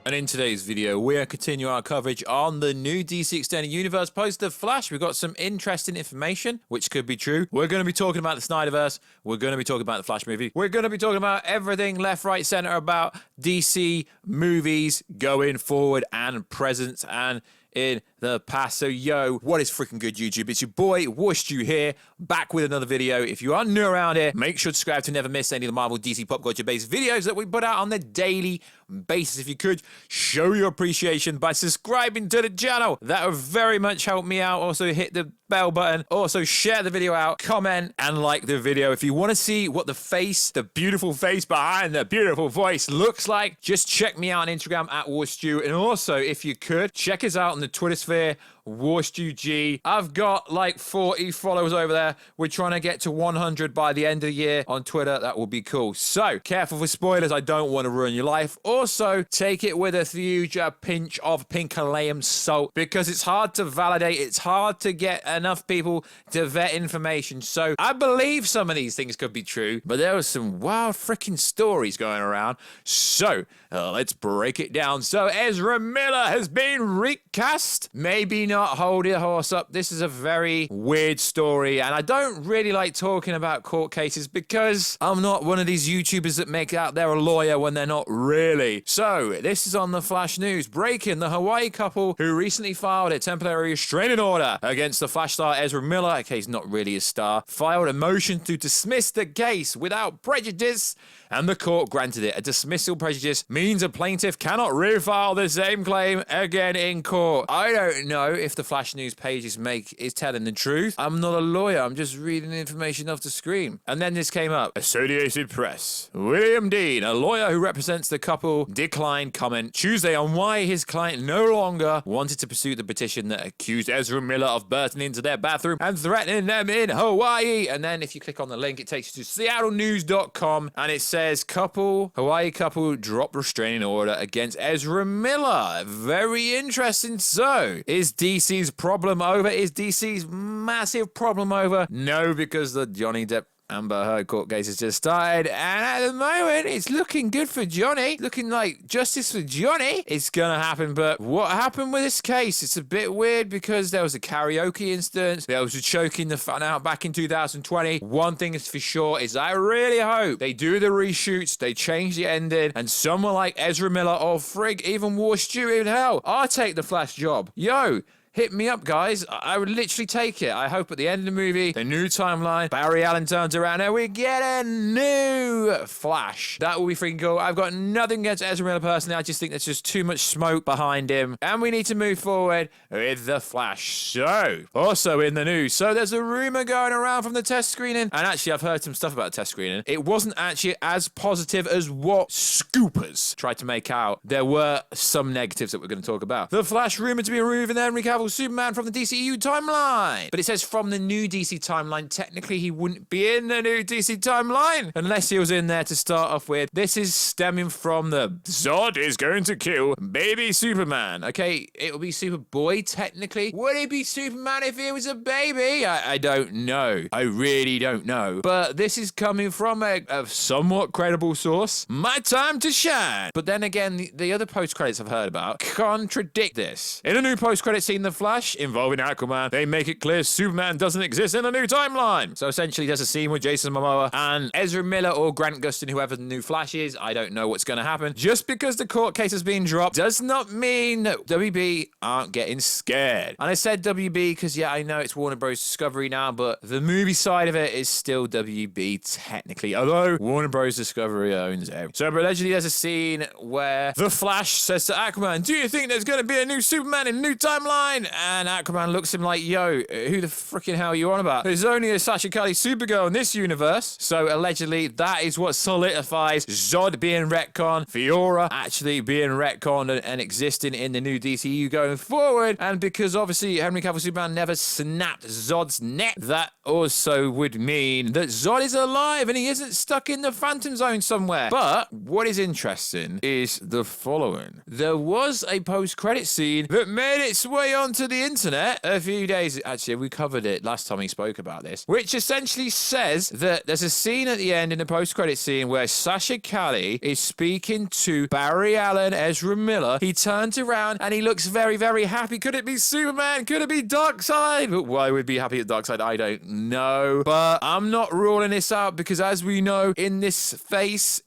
And in today's video, we are continuing our coverage on the new DC Extended Universe post The Flash. We've got some interesting information, which could be true. We're going to be talking about the SnyderVerse. We're going to be talking about the Flash movie. We're going to be talking about everything left, right, center about DC movies going forward and present and in the past. So yo, what is freaking good, YouTube? It's your boy Woosh here, back with another video. If you are new around here, make sure to subscribe to never miss any of the Marvel DC pop culture based videos that we put out on the daily basis. If you could show your appreciation by subscribing to the channel, that would very much help me out. Also hit the bell button, also share the video out, comment and like the video. If you want to see what the face, the beautiful face behind the beautiful voice looks like, just check me out on Instagram at WarStew. And also, if you could, check us out on the Twitter sphere, WarStewG. I've got like 40 followers over there. We're trying to get to 100 by the end of the year on Twitter. That will be cool. So careful with spoilers. I don't want to ruin your life. Also, take it with a huge pinch of pink Himalayan salt, because it's hard to validate. It's hard to get enough people to vet information. So I believe some of these things could be true, but there are some wild freaking stories going around. So let's break it down. So Ezra Miller has been recast. Maybe not. Hold your horse up. This is a very weird story, and I don't really like talking about court cases because I'm not one of these YouTubers that make out they're a lawyer when they're not really. So this is on the Flash News. Breaking: the Hawaii couple who recently filed a temporary restraining order against the Flash star Ezra Miller, okay, he's not really a star, filed a motion to dismiss the case without prejudice, and the court granted it. A dismissal prejudice means a plaintiff cannot refile the same claim again in court. I don't know if the Flash News page is telling the truth. I'm not a lawyer. I'm just reading information off the screen. And then this came up. Associated Press. William Dean, a lawyer who represents the couple, declined comment Tuesday on why his client no longer wanted to pursue the petition that accused Ezra Miller of bursting into their bathroom and threatening them in Hawaii. And then if you click on the link, it takes you to seattlenews.com, and it says Hawaii couple drop restraining order against Ezra Miller. Very interesting. So is DC's problem over? Is DC's massive problem over? No, because the Johnny Depp Amber Heard court case has just started, and at the moment it's looking good for Johnny, looking like justice for Johnny. It's gonna happen. But what happened with this case? It's a bit weird because there was a karaoke instance, there was a choking the fun out back in 2020. One thing is for sure is I really hope they do the reshoots, they change the ending, and someone like Ezra Miller or frig even WarStew in hell, I'll take the Flash job. Yo, hit me up, guys. I would literally take it. I hope at the end of the movie, the new timeline, Barry Allen turns around and we get a new Flash. That will be freaking cool. I've got nothing against Ezra Miller personally. I just think there's just too much smoke behind him, and we need to move forward with the Flash. So, also in the news, so there's a rumor going around from the test screening, and actually I've heard some stuff about the test screening. It wasn't actually as positive as what scoopers tried to make out. There were some negatives that we're going to talk about. The Flash rumored to be removing Henry Cavill Superman from the DCEU timeline. But it says from the new DC timeline. Technically, he wouldn't be in the new DC timeline unless he was in there to start off with. This is stemming from the Zod is going to kill baby Superman. Okay, it will be Superboy technically. Would it be Superman if he was a baby? I don't know. I really don't know. But this is coming from a somewhat credible source. My time to shine. But then again, the other post-credits I've heard about contradict this. In a new post-credit scene, the Flash involving Aquaman, they make it clear Superman doesn't exist in a new timeline. So essentially there's a scene with Jason Momoa and Ezra Miller or Grant Gustin, whoever the new Flash is. I don't know what's going to happen. Just because the court case has been dropped does not mean that WB aren't getting scared. And I said WB because, yeah, I know it's Warner Bros. Discovery now, but the movie side of it is still WB technically, although Warner Bros. Discovery owns it. So but allegedly there's a scene where the Flash says to Aquaman, do you think there's going to be a new Superman in a new timeline? And Aquaman looks at him like, yo, who the freaking hell are you on about? There's only a Sasha Calle Supergirl in this universe. So allegedly that is what solidifies Zod being retconned, Fiora actually being retconned and existing in the new DCU going forward. And because obviously Henry Cavill Superman never snapped Zod's neck, that also would mean that Zod is alive and he isn't stuck in the Phantom Zone somewhere. But what is interesting is the following. There was a post-credit scene that made its way on onto the internet a few days. Actually, we covered it last time we spoke about this, which essentially says that there's a scene at the end in the post-credit scene where Sasha Calle is speaking to Barry Allen, Ezra Miller. He turns around and he looks very, very happy. Could it be Superman? Could it be Darkseid? But why would be happy at Darkseid? I don't know. But I'm not ruling this out because, as we know, in this space,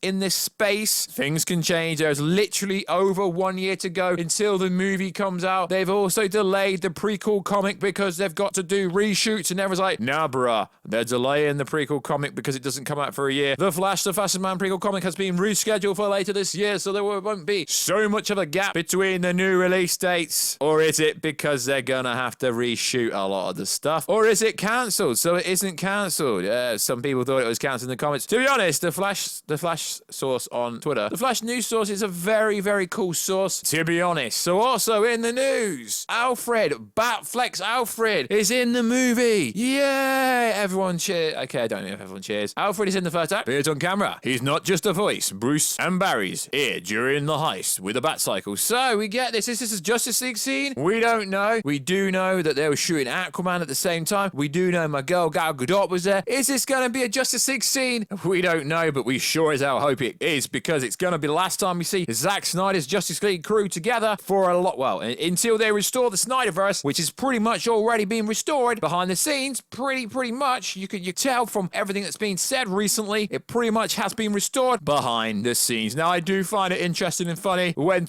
things can change. There's literally over 1 year to go until the movie comes out. They've also delayed the prequel comic because they've got to do reshoots, and everyone's like, nah, bruh, they're delaying the prequel comic because it doesn't come out for a year. The Fastest Man prequel comic has been rescheduled for later this year, so there won't be so much of a gap between the new release dates. Or is it because they're gonna have to reshoot a lot of the stuff? Or is it cancelled so it isn't cancelled? Some people thought it was cancelled in the comments. To be honest, the Flash source on Twitter, the Flash news source, is a very, very cool source, to be honest. So also in the news, Batflex Alfred is in the movie. Yay! Everyone cheers. Okay, I don't know if everyone cheers. Alfred is in the first act. Appears on camera. He's not just a voice. Bruce and Barry's here during the heist with a bat cycle. So we get this. Is this a Justice League scene? We don't know. We do know that they were shooting Aquaman at the same time. We do know my girl Gal Gadot was there. Is this going to be a Justice League scene? We don't know, but we sure as hell hope it is, because it's going to be the last time we see Zack Snyder's Justice League crew together for a lot, well, until they restore the SnyderVerse, which is pretty much already being restored behind the scenes. Pretty much. You can tell from everything that's been said recently, it pretty much has been restored behind the scenes. Now, I do find it interesting and funny when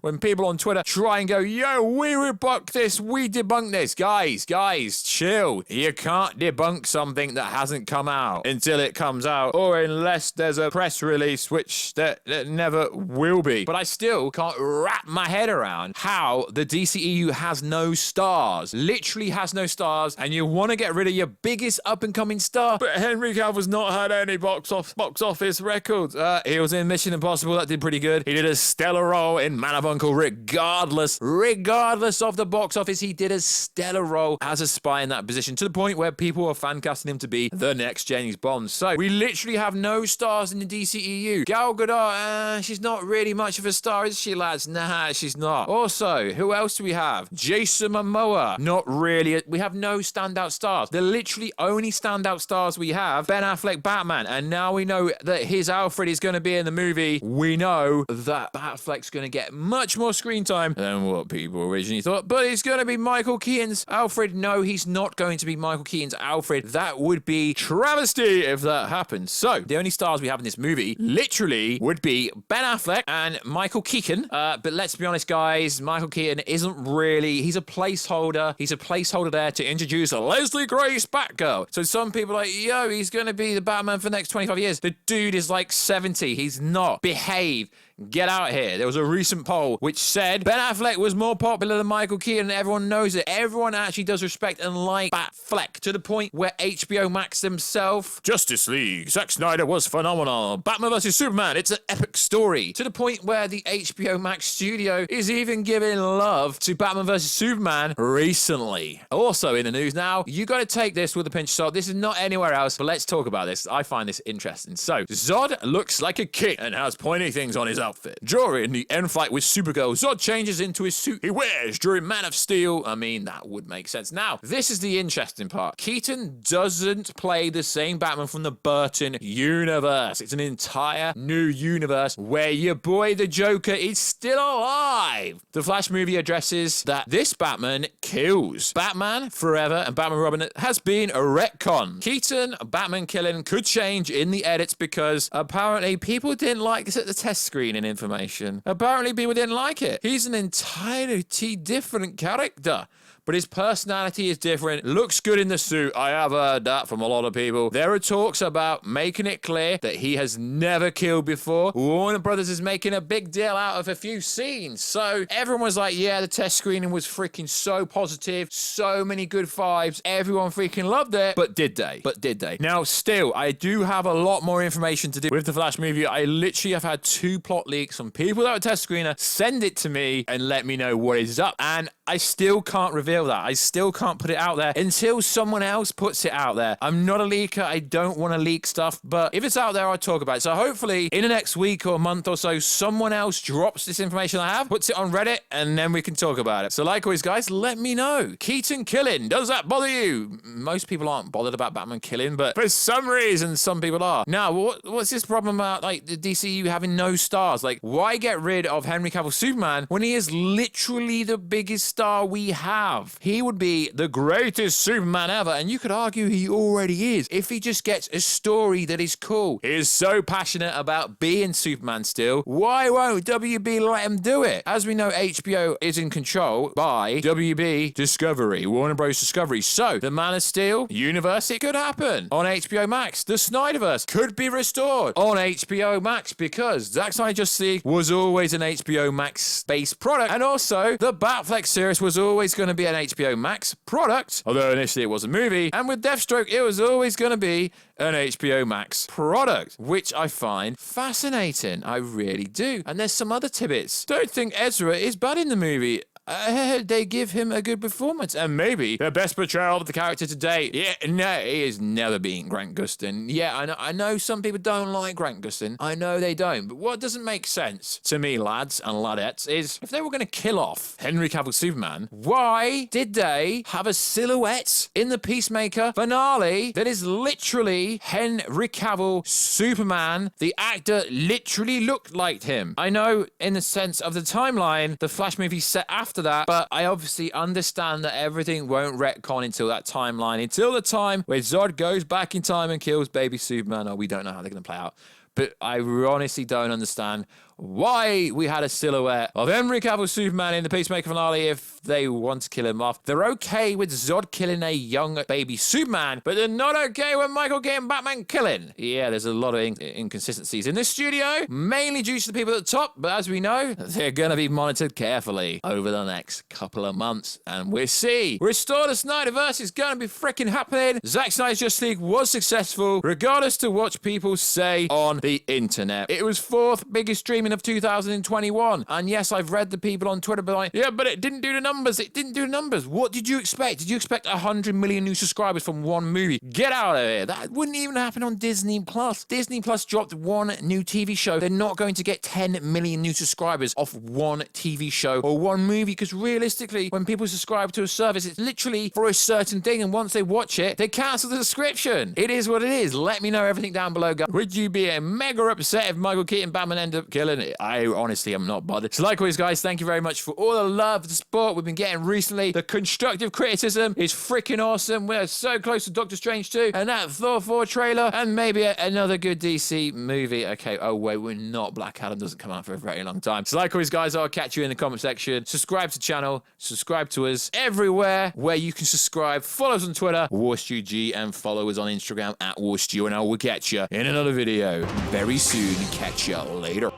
when people on Twitter try and go, yo, we debunk this, we debunk this. Guys, chill. You can't debunk something that hasn't come out until it comes out, or unless there's a press release, which there never will be. But I still can't wrap my head around how the DCEU has no stars. Literally has no stars, and you want to get rid of your biggest up-and-coming star. But Henry Cavill's not had any box office records. He was in Mission Impossible. That did pretty good. He did a stellar role in Man of Uncle. Regardless of the box office, he did a stellar role as a spy in that position, to the point where people are fan casting him to be the next James Bond. So we literally have no stars in the DCEU. Gal Gadot, she's not really much of a star, is she, lads? Nah, she's not. Also, who else do we have? Jason Momoa. Not really. We have no standout stars. The literally only standout stars we have, Ben Affleck, Batman. And now we know that his Alfred is going to be in the movie. We know that Batfleck's going to get much more screen time than what people originally thought. But it's going to be Michael Keaton's Alfred. No, he's not going to be Michael Keaton's Alfred. That would be travesty if that happened. So the only stars we have in this movie literally would be Ben Affleck and Michael Keaton. But let's be honest, guys, Michael Keaton isn't really, he's a placeholder. He's a placeholder there to introduce a Leslie Grace Batgirl. So some people are like, yo, he's going to be the Batman for the next 25 years. The dude is like 70. He's not. Behave. Get out here. There was a recent poll which said Ben Affleck was more popular than Michael Keaton, and everyone knows it. Everyone actually does respect and like Batfleck, to the point where HBO Max themselves, Justice League, Zack Snyder was phenomenal. Batman vs Superman, it's an epic story. To the point where the HBO Max studio is even giving love to Batman vs Superman recently. Also in the news now, you got to take this with a pinch of salt. This is not anywhere else, but let's talk about this. I find this interesting. So, Zod looks like a king and has pointy things on his outfit. During the end fight with Supergirl, Zod changes into his suit he wears during Man of Steel. I mean, that would make sense. Now, this is the interesting part. Keaton doesn't play the same Batman from the Burton universe. It's an entire new universe where your boy the Joker is still alive. The Flash movie addresses that this Batman kills. Batman Forever and Batman Robin has been a retcon. Keaton Batman killing could change in the edits because apparently people didn't like this at the test screening information. Apparently people didn't like it. He's an entirely different character, but his personality is different. Looks good in the suit. I have heard that from a lot of people. There are talks about making it clear that he has never killed before. Warner Brothers is making a big deal out of a few scenes. So everyone was like, yeah, the test screening was freaking so positive. So many good vibes. Everyone freaking loved it. But did they? Now, still, I do have a lot more information to do with the Flash movie. I literally have had 2 plot leaks from people that were test screener send it to me and let me know what is up. And I still can't reveal that. I still can't put it out there until someone else puts it out there. I'm not a leaker. I don't want to leak stuff, but if it's out there, I'll talk about it. So hopefully in the next week or month or so, someone else drops this information I have, puts it on Reddit, and then we can talk about it. So like always, guys, let me know. Keaton killing, does that bother you? Most people aren't bothered about Batman killing, but for some reason, some people are. Now, what's this problem about, like, the DCU having no stars? Like, why get rid of Henry Cavill Superman when he is literally the biggest star we have? He would be the greatest Superman ever, and you could argue he already is if he just gets a story that is cool. He is so passionate about being Superman still. Why won't WB let him do it? As we know, HBO is in control by WB Discovery, Warner Bros. Discovery. So, the Man of Steel universe, it could happen on HBO Max. The SnyderVerse could be restored on HBO Max because Zack Snyder Justice League was always an HBO Max-based product, and also the Batfleck series was always going to be an HBO Max product, although initially it was a movie, and with Deathstroke, it was always going to be an HBO Max product, which I find fascinating. I really do. And there's some other tidbits. Don't think Ezra is bad in the movie. They give him a good performance, and maybe the best portrayal of the character to date. Yeah, no, he has never been Grant Gustin. Yeah, I know some people don't like Grant Gustin. I know they don't, but what doesn't make sense to me, lads and ladettes, is if they were going to kill off Henry Cavill Superman, why did they have a silhouette in the Peacemaker finale that is literally Henry Cavill Superman? The actor literally looked like him. I know in the sense of the timeline, the Flash movie set after that, but I obviously understand that everything won't retcon until that timeline, until the time where Zod goes back in time and kills baby Superman. Oh, we don't know how they're going to play out. But I honestly don't understand why we had a silhouette of Henry Cavill Superman in the Peacemaker finale if they want to kill him off. They're okay with Zod killing a young baby Superman, but they're not okay with Michael getting Batman killing. Yeah, there's a lot of inconsistencies in this studio, mainly due to the people at the top, but as we know, they're going to be monitored carefully over the next couple of months, and we'll see. Restore the Snyderverse is going to be freaking happening. Zack Snyder's Justice League was successful, regardless to what people say on the internet. It was fourth biggest streaming of 2021. And yes, I've read the people on Twitter be like, yeah, but it didn't do the numbers. It didn't do the numbers. What did you expect? Did you expect 100 million new subscribers from one movie? Get out of here. That wouldn't even happen on Disney Plus. Disney Plus dropped one new TV show. They're not going to get 10 million new subscribers off one TV show or one movie, because realistically, when people subscribe to a service, it's literally for a certain thing, and once they watch it, they cancel the subscription. It is what it is. Let me know everything down below, guys. Would you be a mega upset if Michael Keaton Batman ended up killing it? I honestly am not bothered. So like always, guys, thank you very much for all the love, the support we've been getting recently. The constructive criticism is freaking awesome. We're so close to Doctor Strange 2 and that Thor 4 trailer and maybe another good DC movie. Okay, oh wait, we're not. Black Adam doesn't come out for a very long time. So like always, guys, I'll catch you in the comment section. Subscribe to the channel, subscribe to us everywhere where you can subscribe. Follow us on Twitter, WarStewG, and follow us on Instagram at WarStew, and I will catch you in another video very soon. Catch you later.